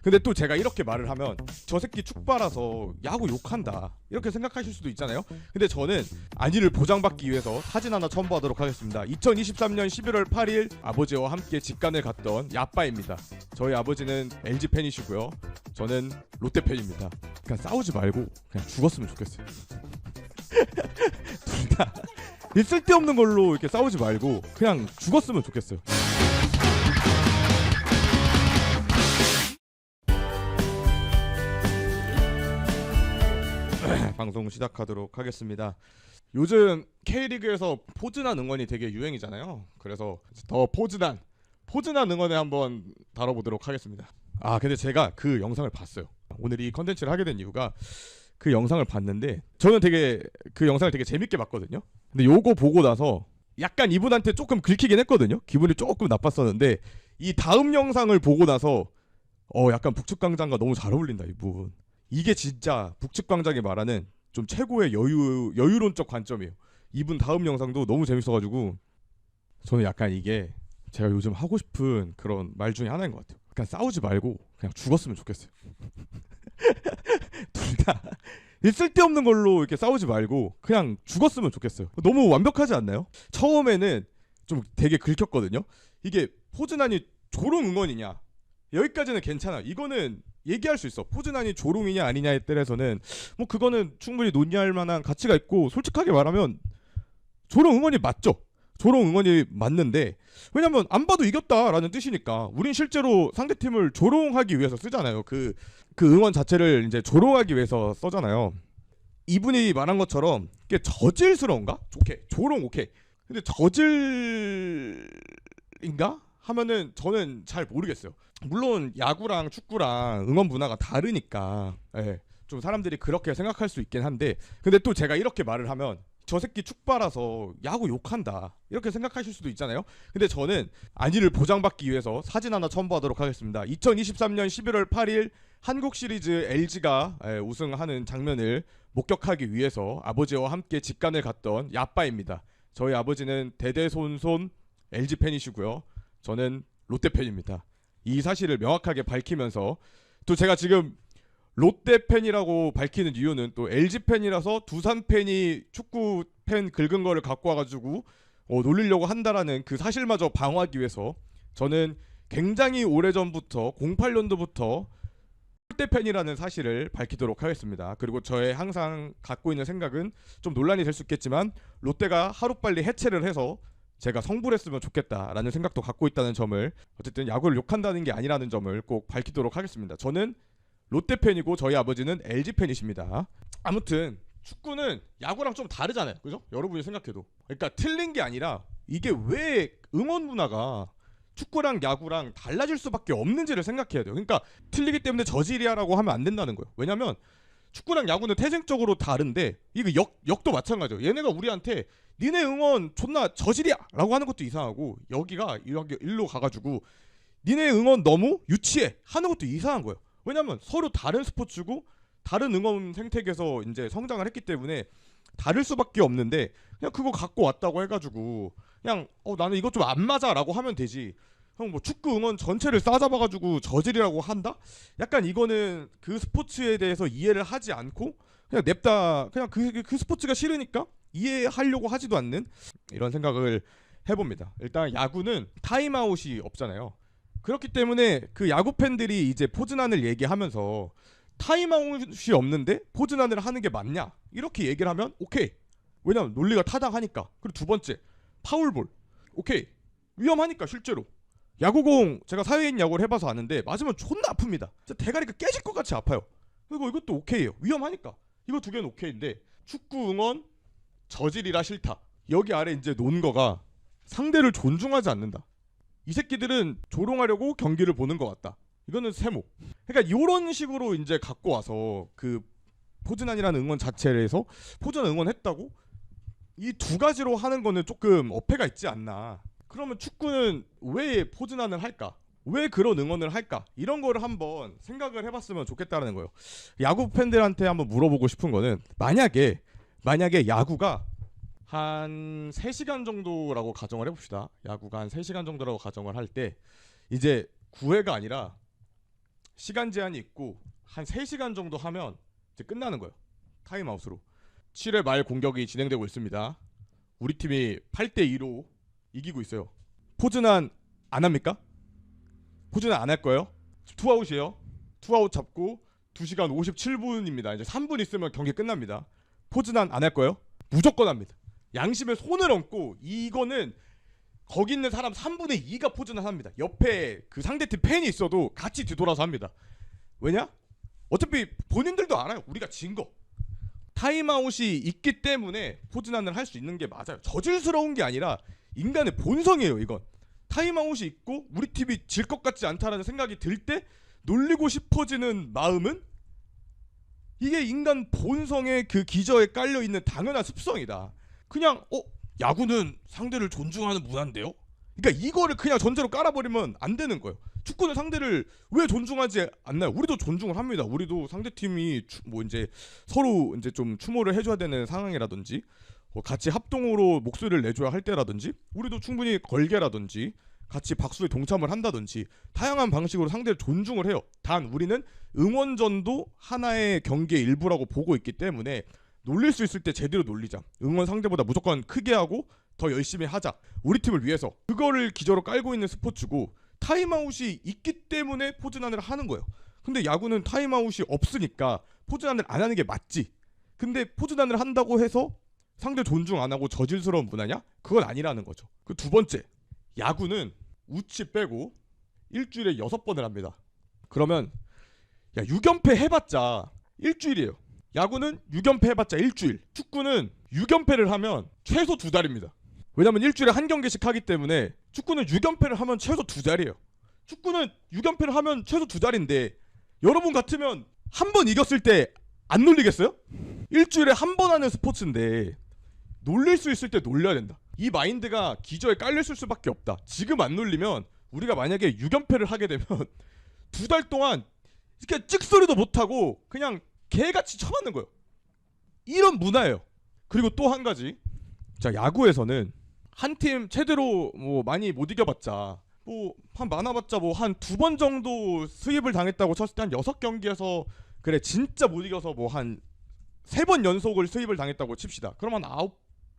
근데 또 제가 이렇게 말을 하면 저 새끼 축바라서 야구 욕한다 이렇게 생각하실 수도 있잖아요. 근데 저는 안위를 보장받기 위해서 사진 하나 첨부하도록 하겠습니다. 2023년 11월 8일 아버지와 함께 직관을 갔던 야빠입니다. 저희 아버지는 LG 팬이시고요. 저는 롯데 팬입니다. 그냥 싸우지 말고 그냥 죽었으면 좋겠어요. 둘 다 쓸데없는 걸로 이렇게 싸우지 말고 그냥 죽었으면 좋겠어요. 방송 시작하도록 하겠습니다. 요즘 K리그에서 포즈난 응원이 되게 유행이잖아요. 그래서 더 포즈난 응원을 한번 다뤄보도록 하겠습니다. 아 근데 제가 그 영상을 봤어요. 오늘 이 컨텐츠를 하게 된 이유가 그 영상을 봤는데 저는 되게 그 영상을 되게 재밌게 봤거든요. 근데 요거 보고 나서 약간 이분한테 조금 긁히긴 했거든요. 기분이 조금 나빴었는데 이 다음 영상을 보고 나서 약간 북측광장과 너무 잘 어울린다 이분. 이게 진짜 북측광장이 말하는 좀 최고의 여유론적 관점이에요. 이분 다음 영상도 너무 재밌어가지고 저는 약간 이게 제가 요즘 하고 싶은 그런 말 중에 하나인 것 같아요. 그냥 싸우지 말고 그냥 죽었으면 좋겠어요. 둘 다 쓸데없는 걸로 이렇게 싸우지 말고 그냥 죽었으면 좋겠어요. 너무 완벽하지 않나요? 처음에는 좀 되게 긁혔거든요. 이게 포즈난이 조롱 응원이냐 여기까지는 괜찮아. 이거는 얘기할 수 있어. 포즈난이 조롱이냐 아니냐에 따라서는 뭐 그거는 충분히 논의할 만한 가치가 있고 솔직하게 말하면 조롱 응원이 맞죠. 조롱 응원이 맞는데 왜냐면 안 봐도 이겼다라는 뜻이니까 우린 실제로 상대팀을 조롱하기 위해서 쓰잖아요. 그 응원 자체를 이제 조롱하기 위해서 써잖아요. 이분이 말한 것처럼 이게 저질스러운가? 오케이. 조롱 오케이. 근데 저질인가? 하면은 저는 잘 모르겠어요. 물론 야구랑 축구랑 응원 문화가 다르니까 좀 사람들이 그렇게 생각할 수 있긴 한데 근데 또 제가 이렇게 말을 하면 저 새끼 축바라서 야구 욕한다 이렇게 생각하실 수도 있잖아요. 근데 저는 안위를 보장받기 위해서 사진 하나 첨부하도록 하겠습니다. 2023년 11월 8일 한국 시리즈 LG가 우승하는 장면을 목격하기 위해서 아버지와 함께 직관을 갔던 야빠입니다. 저희 아버지는 대대손손 LG 팬이시고요. 저는 롯데 팬입니다. 이 사실을 명확하게 밝히면서 또 제가 지금 롯데 팬이라고 밝히는 이유는 또 LG 팬이라서 두산 팬이 축구 팬 긁은 거를 갖고 와가지고 놀리려고 한다라는 그 사실마저 방어하기 위해서 저는 굉장히 오래전부터 08년도부터 롯데 팬이라는 사실을 밝히도록 하겠습니다. 그리고 저의 항상 갖고 있는 생각은 좀 논란이 될 수 있겠지만 롯데가 하루빨리 해체를 해서 제가 성불했으면 좋겠다라는 생각도 갖고 있다는 점을 어쨌든 야구를 욕한다는 게 아니라는 점을 꼭 밝히도록 하겠습니다. 저는 롯데 팬이고 저희 아버지는 LG 팬이십니다. 아무튼 축구는 야구랑 좀 다르잖아요. 그죠? 여러분이 생각해도. 그러니까 틀린 게 아니라 이게 왜 응원 문화가 축구랑 야구랑 달라질 수밖에 없는지를 생각해야 돼요. 그러니까 틀리기 때문에 저질이야라고 하면 안 된다는 거예요. 왜냐면 축구랑 야구는 태생적으로 다른데 이거 역도 마찬가지예요. 얘네가 우리한테 니네 응원 존나 저질이야 라고 하는 것도 이상하고 여기가 일로 가가지고 니네 응원 너무 유치해 하는 것도 이상한 거예요. 왜냐면 서로 다른 스포츠고 다른 응원 생태계에서 이제 성장을 했기 때문에 다를 수밖에 없는데 그냥 그거 갖고 왔다고 해가지고 그냥 나는 이것 좀 안 맞아 라고 하면 되지. 형 뭐 축구 응원 전체를 싸잡아가지고 저질이라고 한다? 약간 이거는 그 스포츠에 대해서 이해를 하지 않고 그냥 냅다 그냥 그 스포츠가 싫으니까 이해하려고 하지도 않는 이런 생각을 해봅니다. 일단 야구는 타임아웃이 없잖아요. 그렇기 때문에 그 야구 팬들이 이제 포즈난을 얘기하면서 타임아웃이 없는데 포즈난을 하는 게 맞냐 이렇게 얘기를 하면 오케이. 왜냐면 논리가 타당하니까. 그리고 두 번째 파울볼 오케이. 위험하니까 실제로 야구공 제가 사회인 야구를 해봐서 아는데 맞으면 존나 아픕니다. 진짜 대가리가 깨질 것 같이 아파요. 그리고 이것도 오케이예요. 위험하니까 이거 두 개는 오케이인데 축구 응원 저질이라 싫다. 여기 아래 이제 논 거가 상대를 존중하지 않는다. 이 새끼들은 조롱하려고 경기를 보는 것 같다. 이거는 세모. 그러니까 이런 식으로 이제 갖고 와서 그 포즈난이라는 응원 자체에서 포즈난 응원했다고 이 두 가지로 하는 거는 조금 어폐가 있지 않나. 그러면 축구는 왜 포즈난을 할까? 왜 그런 응원을 할까? 이런 거를 한번 생각을 해봤으면 좋겠다는 거예요. 야구 팬들한테 한번 물어보고 싶은 거는 만약에 야구가 한 3시간 정도라고 가정을 해봅시다. 야구가 한 3시간 정도라고 가정을 할 때 이제 9회가 아니라 시간 제한이 있고 한 3시간 정도 하면 이제 끝나는 거예요. 타임아웃으로. 7회 말 공격이 진행되고 있습니다. 우리 팀이 8대2로 이기고 있어요. 포즈난 안 합니까? 포즈난 안 할 거예요? 투아웃이에요. 투아웃 잡고 2시간 57분입니다. 이제 3분 있으면 경기 끝납니다. 포즈난 안 할 거예요? 무조건 합니다. 양심에 손을 얹고 이거는 거기 있는 사람 3분의 2가 포즈난 합니다. 옆에 그 상대팀 팬이 있어도 같이 뒤돌아서 합니다. 왜냐? 어차피 본인들도 알아요. 우리가 진 거. 타임아웃이 있기 때문에 포즈난을 할 수 있는 게 맞아요. 저질스러운 게 아니라 인간의 본성이에요. 이건. 타임아웃이 있고 우리 팀이 질 것 같지 않다라는 생각이 들 때 놀리고 싶어지는 마음은 이게 인간 본성의 그 기저에 깔려있는 당연한 습성이다. 그냥 야구는 상대를 존중하는 문화인데요? 그러니까 이거를 그냥 전제로 깔아버리면 안 되는 거예요. 축구는 상대를 왜 존중하지 않나요? 우리도 존중을 합니다. 우리도 상대팀이 뭐 이제 서로 이제 좀 추모를 해줘야 되는 상황이라든지 같이 합동으로 목소리를 내줘야 할 때라든지 우리도 충분히 걸개라든지 같이 박수에 동참을 한다든지 다양한 방식으로 상대를 존중을 해요. 단 우리는 응원전도 하나의 경기의 일부라고 보고 있기 때문에 놀릴 수 있을 때 제대로 놀리자. 응원 상대보다 무조건 크게 하고 더 열심히 하자. 우리 팀을 위해서. 그거를 기저로 깔고 있는 스포츠고 타임아웃이 있기 때문에 포즈난을 하는 거예요. 근데 야구는 타임아웃이 없으니까 포즈난을 안 하는 게 맞지. 근데 포즈난을 한다고 해서 상대 존중 안 하고 저질스러운 문화냐? 그건 아니라는 거죠. 그 두 번째, 야구는 우치 빼고 일주일에 6번을 합니다. 그러면 6연패 해봤자 일주일이에요. 야구는 6연패 해봤자 일주일. 축구는 6연패를 하면 최소 2달입니다. 왜냐면 일주일에 한 경기씩 하기 때문에 축구는 6연패를 하면 최소 2달이에요. 축구는 6연패를 하면 최소 2달인데 여러분 같으면 한 번 이겼을 때 안 놀리겠어요? 일주일에 한 번 하는 스포츠인데 놀릴 수 있을 때 놀려야 된다. 이 마인드가 기저에 깔렸을 수밖에 없다. 지금 안 놀리면 우리가 만약에 6연패를 하게 되면 2달 동안 이렇게 찍소리도 못하고 그냥 개같이 쳐맞는 거예요. 이런 문화예요. 그리고 또 한 가지, 자 야구에서는 한 팀 최대로 뭐 많이 못 이겨봤자 뭐 한 많아봤자 뭐 한 2번 정도 스윕을 당했다고 쳤을 때 한 6경기에서 그래 진짜 못 이겨서 뭐 한 3번 연속을 스윕을 당했다고 칩시다. 그럼 한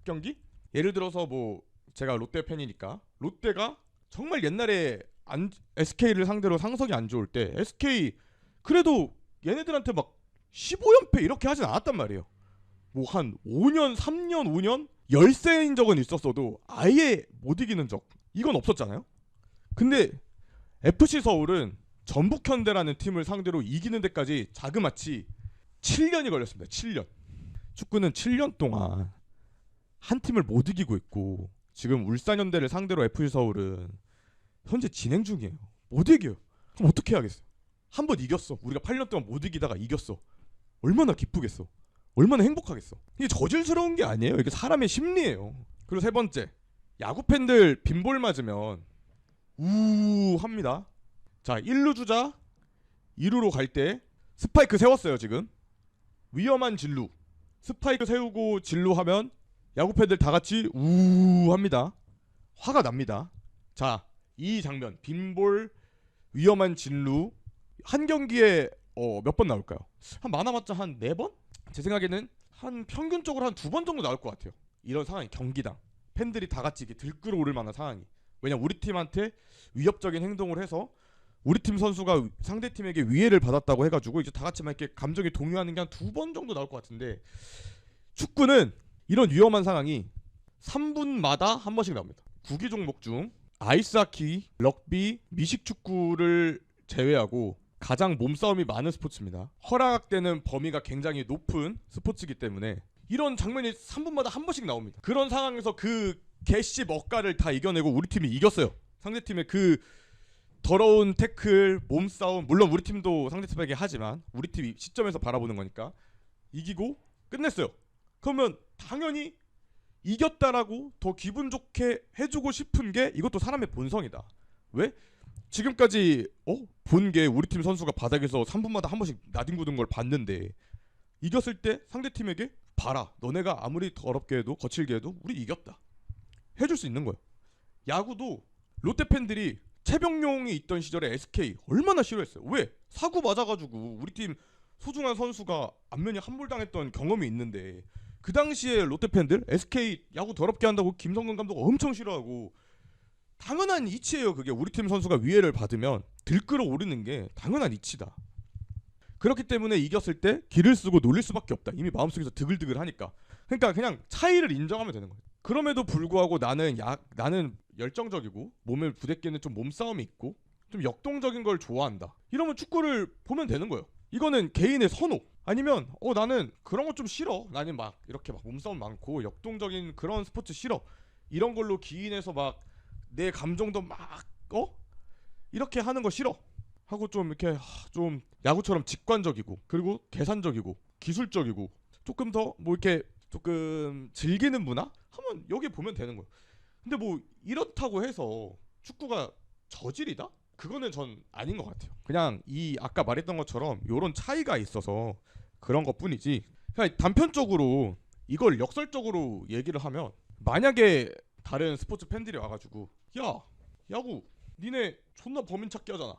9경기? 예를 들어서 뭐 제가 롯데 팬이니까 롯데가 정말 옛날에 SK를 상대로 상성이 안 좋을 때 SK 그래도 얘네들한테 막 15연패 이렇게 하진 않았단 말이에요. 뭐 한 5년, 3년, 5년 열세인 적은 있었어도 아예 못 이기는 적 이건 없었잖아요. 근데 FC 서울은 전북현대라는 팀을 상대로 이기는 데까지 자그마치 7년이 걸렸습니다. 7년. 축구는 7년 동안 한 팀을 못 이기고 있고 지금 울산현대를 상대로 FC 서울은 현재 진행 중이에요. 못 이겨요. 그럼 어떻게 해야겠어요? 한 번 이겼어. 우리가 8년 동안 못 이기다가 이겼어. 얼마나 기쁘겠어. 얼마나 행복하겠어. 이게 저질스러운 게 아니에요. 이게 사람의 심리예요. 그리고 세 번째, 야구 팬들 빈볼 맞으면 우 합니다. 자 1루 주자 2루로 갈 때 스파이크 세웠어요. 지금 위험한 진루 스파이크 세우고 진루 하면 야구 팬들 다 같이 우 합니다. 화가 납니다. 자 이 장면 빈볼 위험한 진루 한 경기에 몇 번 나올까요? 한 많아봤자 한 4번? 제 생각에는 한 평균적으로 한 2번 정도 나올 것 같아요. 이런 상황이 경기당 팬들이 다 같이 이렇게 들끓어 오를 만한 상황이. 왜냐면 우리 팀한테 위협적인 행동을 해서 우리 팀 선수가 상대 팀에게 위해를 받았다고 해가지고 이제 다 같이 막 이렇게 감정이 동요하는 게 한 2번 정도 나올 것 같은데 축구는 이런 위험한 상황이 3분마다 한 번씩 나옵니다. 구기 종목 중 아이스하키, 럭비, 미식축구를 제외하고 가장 몸싸움이 많은 스포츠입니다. 허락되는 범위가 굉장히 높은 스포츠이기 때문에 이런 장면이 3분마다 한 번씩 나옵니다. 그런 상황에서 그 개씨 먹가를 다 이겨내고 우리 팀이 이겼어요. 상대팀의 그 더러운 태클, 몸싸움 물론 우리 팀도 상대팀에게 하지만 우리 팀이 시점에서 바라보는 거니까 이기고 끝냈어요. 그러면 당연히 이겼다라고 더 기분 좋게 해주고 싶은 게 이것도 사람의 본성이다. 왜? 지금까지 본 게 우리 팀 선수가 바닥에서 3분마다 한 번씩 나뒹구는 걸 봤는데 이겼을 때 상대팀에게 봐라 너네가 아무리 더럽게 해도 거칠게 해도 우리 이겼다 해줄 수 있는 거예요. 야구도 롯데 팬들이 최병용이 있던 시절에 SK 얼마나 싫어했어요. 왜? 사고 맞아가지고 우리 팀 소중한 선수가 안면이 함몰당했던 경험이 있는데 그 당시에 롯데 팬들 SK 야구 더럽게 한다고 김성근 감독 엄청 싫어하고 당연한 이치예요. 그게 우리 팀 선수가 위해를 받으면 들끓어 오르는 게 당연한 이치다. 그렇기 때문에 이겼을 때 기를 쓰고 놀릴 수밖에 없다. 이미 마음속에서 드글드글하니까. 그러니까 그냥 차이를 인정하면 되는 거예요. 그럼에도 불구하고 나는 열정적이고 몸을 부대끼는 좀 몸싸움이 있고 좀 역동적인 걸 좋아한다. 이러면 축구를 보면 되는 거예요. 이거는 개인의 선호. 아니면 나는 그런 거 좀 싫어. 나는 막 이렇게 막 몸싸움 많고 역동적인 그런 스포츠 싫어. 이런 걸로 기인해서 막 내 감정도 막 이렇게 하는 거 싫어. 하고 좀 이렇게 좀 야구처럼 직관적이고 그리고 계산적이고 기술적이고 조금 더 뭐 이렇게 조금 즐기는 문화 하면 여기 보면 되는 거예요. 근데 뭐 이렇다고 해서 축구가 저질이다? 그거는 전 아닌 것 같아요. 그냥 이 아까 말했던 것처럼 요런 차이가 있어서 그런 것 뿐이지. 그냥 단편적으로 이걸 역설적으로 얘기를 하면 만약에 다른 스포츠 팬들이 와가지고 야 야구 니네 존나 범인 찾기 하잖아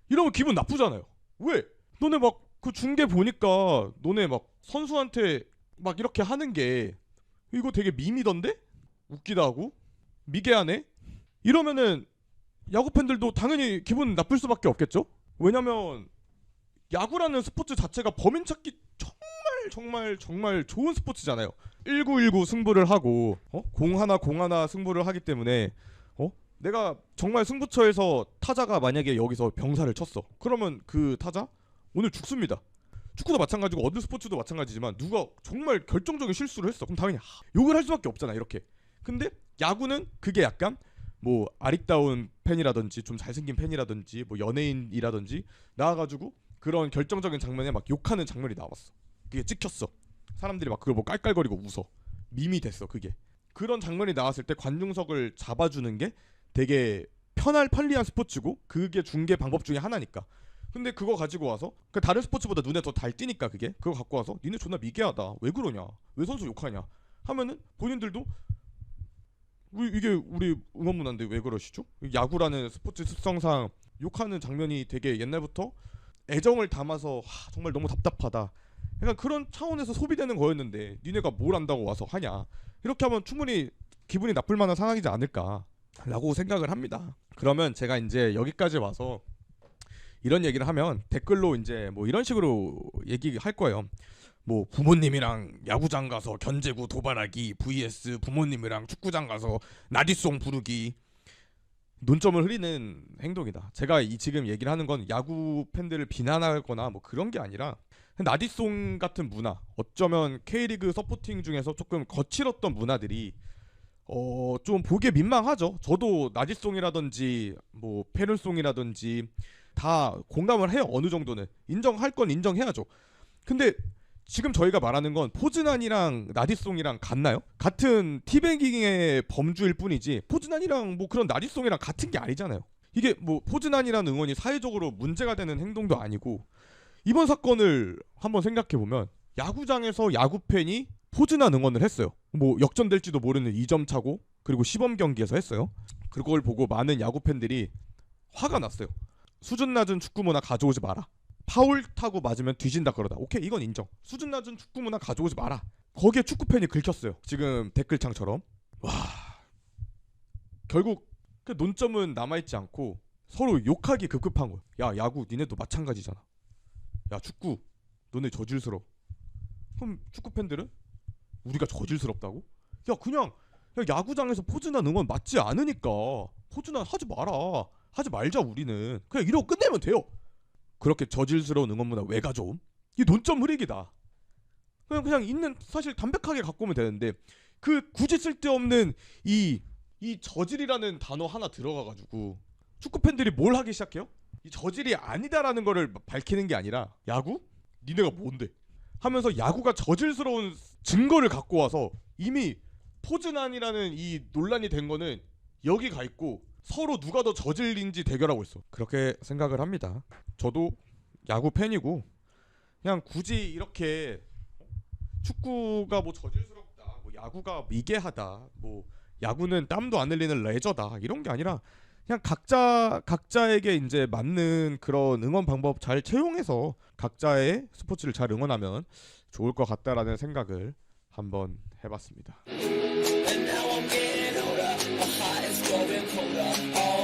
이러면 기분 나쁘잖아요. 왜? 너네 막 그 중계 보니까 너네 막 선수한테 막 이렇게 하는 게 이거 되게 밈이던데? 웃기다 하고 미개하네? 이러면은 야구 팬들도 당연히 기분 나쁠 수밖에 없겠죠? 왜냐면 야구라는 스포츠 자체가 범인 찾기 정말 좋은 스포츠잖아요. 1919 승부를 하고 공 하나 승부를 하기 때문에 내가 정말 승부처에서 타자가 만약에 여기서 병사를 쳤어. 그러면 그 타자 오늘 죽습니다. 축구도 마찬가지고 어느 스포츠도 마찬가지지만 누가 정말 결정적인 실수를 했어. 그럼 당연히 욕을 할 수밖에 없잖아. 이렇게. 근데 야구는 그게 약간 뭐 아리따운 팬이라든지 좀 잘생긴 팬이라든지 뭐 연예인이라든지 나와가지고 그런 결정적인 장면에 막 욕하는 장면이 나왔어. 그게 찍혔어. 사람들이 막 그걸 뭐 깔깔거리고 웃어. 밈이 됐어. 그게. 그런 장면이 나왔을 때 관중석을 잡아주는 게 되게 편리한 스포츠고 그게 중계 방법 중에 하나니까. 근데 그거 가지고 와서 그 다른 스포츠보다 눈에 더 잘 띄니까 그거 갖고 와서 니네 존나 미개하다. 왜 그러냐? 왜 선수 욕하냐? 하면은 본인들도 이게 우리 응원 문화인데 왜 그러시죠? 야구라는 스포츠 특성상 욕하는 장면이 되게 옛날부터 애정을 담아서 정말 너무 답답하다. 약간 그런 차원에서 소비되는 거였는데 니네가 뭘 안다고 와서 하냐? 이렇게 하면 충분히 기분이 나쁠 만한 상황이지 않을까라고 생각을 합니다. 그러면 제가 이제 여기까지 와서 이런 얘기를 하면 댓글로 이제 뭐 이런 식으로 얘기할 거예요. 뭐 부모님이랑 야구장 가서 견제구 도발하기 vs 부모님이랑 축구장 가서 나디송 부르기. 논점을 흐리는 행동이다. 제가 지금 얘기를 하는 건 야구 팬들을 비난하거나 뭐 그런 게 아니라 나디송 같은 문화, 어쩌면 K리그 서포팅 중에서 조금 거칠었던 문화들이 좀 보기에 민망하죠. 저도 나디송이라든지 뭐 페룰송이라든지 다 공감을 해요. 어느 정도는 인정할 건 인정해야죠. 근데 지금 저희가 말하는 건 포즈난이랑 나디송이랑 같나요? 같은 티베깅의 범주일 뿐이지 포즈난이랑 뭐 그런 나디송이랑 같은 게 아니잖아요. 이게 뭐 포즈난이라는 응원이 사회적으로 문제가 되는 행동도 아니고 이번 사건을 한번 생각해보면 야구장에서 야구팬이 포즈난 응원을 했어요. 뭐 역전될지도 모르는 2점 차고 그리고 시범 경기에서 했어요. 그걸 보고 많은 야구팬들이 화가 났어요. 수준 낮은 축구 문화 가져오지 마라. 파울 타고 맞으면 뒤진다 그러다. 오케이, 이건 인정. 수준 낮은 축구 문화 가져오지 마라. 거기에 축구팬이 긁혔어요. 지금 댓글창처럼. 와, 결국 그 논점은 남아있지 않고 서로 욕하기 급급한 거예요. 야, 야구 니네도 마찬가지잖아. 야, 축구 너네 저질스러워. 그럼 축구팬들은 우리가 저질스럽다고? 야, 그냥 야구장에서 포즈난 응원 맞지 않으니까 포즈난 하지 마라. 하지 말자. 우리는 그냥 이러고 끝내면 돼요. 그렇게 저질스러운 응원 문화 왜 가져옴? 이 논점 흐리기다. 그냥 있는 사실 담백하게 갖고 오면 되는데 그 굳이 쓸데없는 이 저질이라는 단어 하나 들어가가지고 축구 팬들이 뭘 하기 시작해요? 이 저질이 아니다라는 거를 밝히는 게 아니라 야구? 니네가 뭔데? 하면서 야구가 저질스러운 증거를 갖고 와서 이미 포즈난이라는 이 논란이 된 거는 여기 가 있고 서로 누가 더 저질인지 대결하고 있어. 그렇게 생각을 합니다. 저도 야구 팬이고 그냥 굳이 이렇게 축구가 뭐 저질스럽다, 뭐 야구가 미개하다, 뭐 야구는 땀도 안 흘리는 레저다 이런 게 아니라 그냥 각자에게 이제 맞는 그런 응원 방법 잘 채용해서 각자의 스포츠를 잘 응원하면 좋을 것 같다라는 생각을 한번 해봤습니다. And now I'm getting older, my heart is growing colder.